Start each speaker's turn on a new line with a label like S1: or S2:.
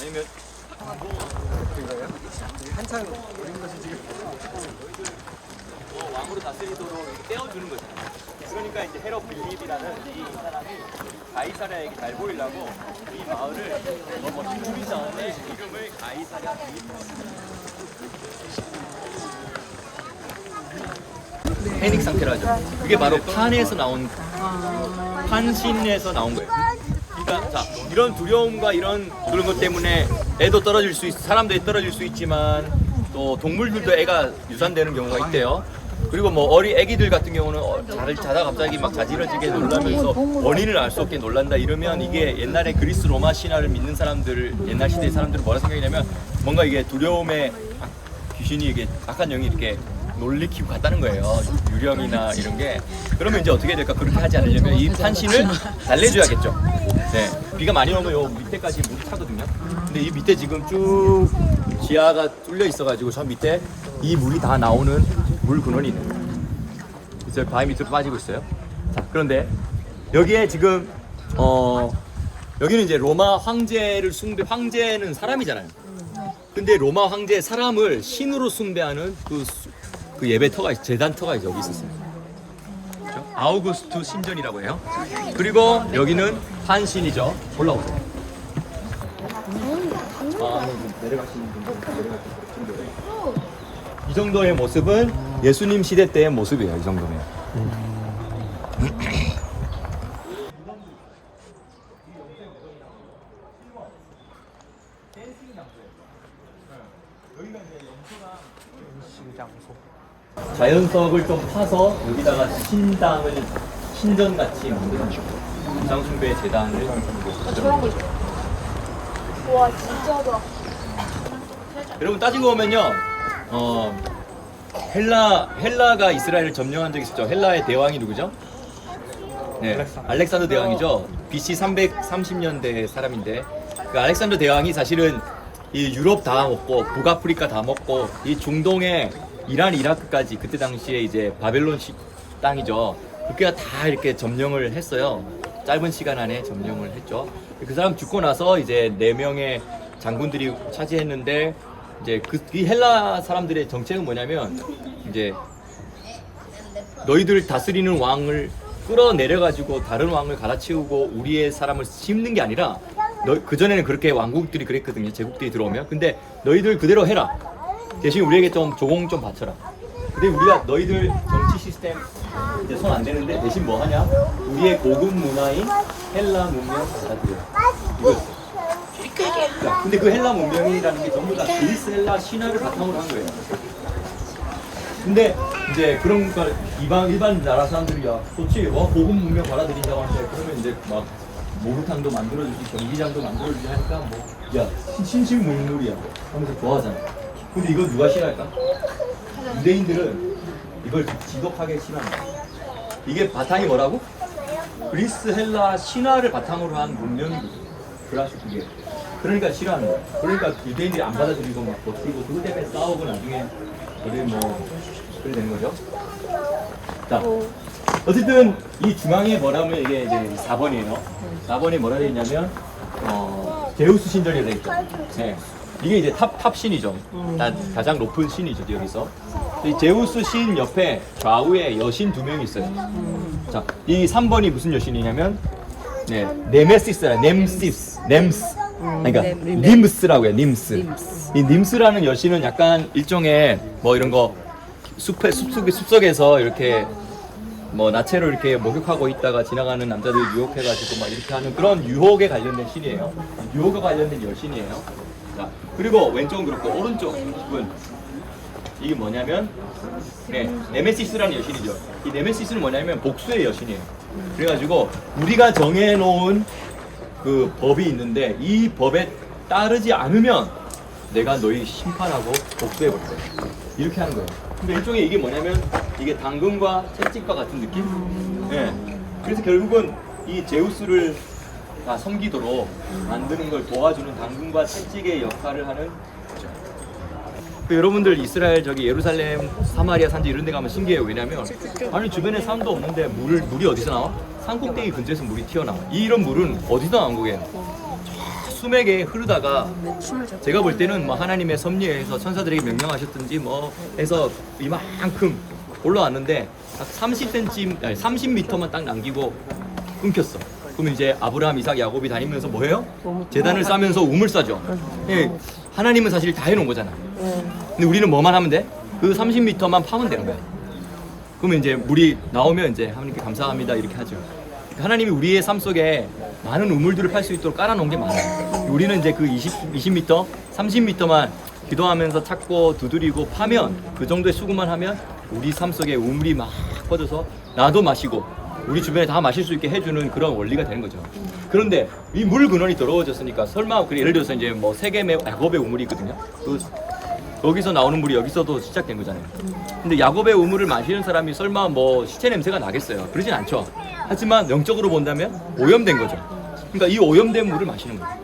S1: 아니면
S2: 한창 어린 것이 지금
S1: 왕으로 다스리도록 이렇게 떼어주는 거잖아요. 그러니까 이제 헤롯 빌립이라는 이 사람이 가이사랴에게 잘 보이려고 이 마을을 너무 힘주기 전에 이름을 가이사랴 빌립. 패닉 상태로 하죠. 그게 바로 판에서 나온 판신에서 나온 거예요. 그러니까 자, 이런 두려움과 이런 그런 것 때문에 애도 떨어질 수 사람도 떨어질 수 있지만 또 동물들도 애가 유산되는 경우가 있대요. 그리고 뭐 애기들 같은 경우는 자다 갑자기 막 자지러지게 놀라면서 원인을 알 수 없게 놀란다 이러면 이게 옛날에 그리스 로마 신화를 믿는 사람들 옛날 시대의 사람들은 뭐라 생각이냐면 뭔가 이게 두려움에 귀신이 이게 악한 영이 이렇게 놀리키고 갔다는 거예요. 유령이나 이런 게. 그러면 이제 어떻게 될까? 그렇게 하지 않으려면 이 판신을 달래줘야겠죠. 네, 비가 많이 오면 요 밑에까지 물이 차거든요. 근데 이 밑에 지금 쭉 지하가 뚫려 있어가지고 저 밑에 이 물이 다 나오는 물 근원이 있는 거예요. 그래서 바위 밑으로 빠지고 있어요. 자, 그런데 여기에 지금 여기는 이제 로마 황제를 황제는 사람이잖아요. 근데 로마 황제 사람을 신으로 숭배하는 그 예배터가 제단터가 여기 있었어요. 그렇죠? 아우구스투 신전이라고 해요. 그리고 여기는 판신이죠. 올라오세요. 내려가시는 분들 이 정도의 모습은 예수님 시대 때의 모습이에요. 이 정도면. 자연석을 좀 파서 여기다가 신전같이 만드는 우상숭배 재단을
S3: 저런 거. 와 진짜다.
S1: 여러분 따지고 보면요, 헬라가 이스라엘을 점령한 적이 있었죠. 헬라의 대왕이 누구죠? 네, 알렉산더 대왕이죠. BC 330년대 사람인데 그 알렉산더 대왕이 사실은 이 유럽 다 먹고 북아프리카 다 먹고 이 중동의 이란, 이라크까지 그때 당시에 이제 바벨론 땅이죠. 그렇게 다 이렇게 점령을 했어요. 짧은 시간 안에 점령을 했죠. 그 사람 죽고 나서 이제 4명의 장군들이 차지했는데 이제 이 헬라 사람들의 정책은 뭐냐면 이제 너희들 다스리는 왕을 끌어내려가지고 다른 왕을 갈아치우고 우리의 사람을 심는 게 아니라 그전에는 그렇게 왕국들이 그랬거든요. 제국들이 들어오면. 근데 너희들 그대로 해라. 대신 우리에게 좀 조공 좀 바쳐라. 근데 우리가 너희들 정치 시스템 이제 손 안 대는데 대신 뭐 하냐? 우리의 고급 문화인 헬라 문명 받아들여. 이거였어. 자, 근데 그 헬라 문명이라는 게 전부 다 그리스 헬라 신화를 바탕으로 한 거예요. 근데 이제 그런 걸 일반 나라 사람들이 야 좋지 고급 문명 받아들인다고 하는데 그러면 이제 막 목욕탕도 만들어주지 경기장도 만들어주지 하니까 뭐 야 신신물물이야 하면서 좋아하잖아. 근데 이걸 누가 싫어할까? 유대인들은 이걸 지독하게 싫어한다. 이게 바탕이 뭐라고? 그리스 헬라 신화를 바탕으로 한 문명이거든요. 그라시 그게. 그러니까 싫어하는 거야. 그러니까 유대인들이 안 받아들이고 막 버티고 그것 때문에 싸우고 나중에 그래 그래 되는 거죠. 자, 어쨌든 이 중앙에 뭐라면 이게 이제 4번이에요. 4번에 뭐라 되어 있냐면 제우스 신전이라고 되어 있죠. 네. 이게 이제 탑 신이죠. 가장 높은 신이죠, 여기서. 이 제우스 신 옆에 좌우에 여신 2명이 있어요. 자, 이 3번이 무슨 여신이냐면, 네, 네메시스라, nem스. 그러니까, 님스라고 해요, 님스. 이 님스라는 여신은 약간 일종의 뭐 이런 거, 숲속에서 이렇게 뭐 나체로 이렇게 목욕하고 있다가 지나가는 남자들 유혹해가지고 막 이렇게 하는 그런 유혹에 관련된 신이에요. 유혹에 관련된 여신이에요. 자, 그리고 왼쪽은 그렇고 오른쪽은 이게 뭐냐면 네메시스라는 여신이죠. 이 네메시스는 뭐냐면 복수의 여신이에요. 그래가지고 우리가 정해놓은 그 법이 있는데 이 법에 따르지 않으면 내가 너희 심판하고 복수해버릴 거야. 이렇게 하는 거예요. 근데 일종의 이게 뭐냐면 이게 당근과 채찍과 같은 느낌? 네. 그래서 결국은 이 제우스를 다 섬기도록 만드는 걸 도와주는 당근과 채찍의 역할을 하는 거죠. 그 여러분들 이스라엘 저기 예루살렘 사마리아 산지 이런 데 가면 신기해요. 왜냐면 아니 주변에 산도 없는데 물이 어디서 나와? 산꼭대기 근처에서 물이 튀어나와. 이런 물은 어디서 나온 거겠노? 저 수맥에 흐르다가
S3: 춤을 춰.
S1: 제가 볼 때는 뭐 하나님의 섭리에 의해서 천사들에게 명령하셨든지 뭐 해서 이만큼 올라왔는데 딱 30cm, 아니 30m만 딱 남기고 끊겼어. 그러면 이제 아브라함, 이삭, 야곱이 다니면서 뭐 해요? 제단을 싸면서 우물 싸죠. 예, 하나님은 사실 다 해놓은 거잖아. 근데 우리는 뭐만 하면 돼? 그 30m만 파면 되는 거야. 그러면 이제 물이 나오면 이제 하나님께 감사합니다 이렇게 하죠. 하나님이 우리의 삶 속에 많은 우물들을 팔 수 있도록 깔아놓은 게 많아요. 우리는 이제 그 20m, 30m만 기도하면서 찾고 두드리고 파면 그 정도의 수고만 하면 우리 삶 속에 우물이 막 퍼져서 나도 마시고 우리 주변에 다 마실 수 있게 해주는 그런 원리가 되는 거죠. 그런데 이 물 근원이 더러워졌으니까 설마 그 예를 들어서 이제 뭐 세겜의 야곱의 우물이 있거든요. 그 거기서 나오는 물이 여기서도 시작된 거잖아요. 근데 야곱의 우물을 마시는 사람이 설마 뭐 시체 냄새가 나겠어요? 그러진 않죠. 하지만 영적으로 본다면 오염된 거죠. 그러니까 이 오염된 물을 마시는 거예요.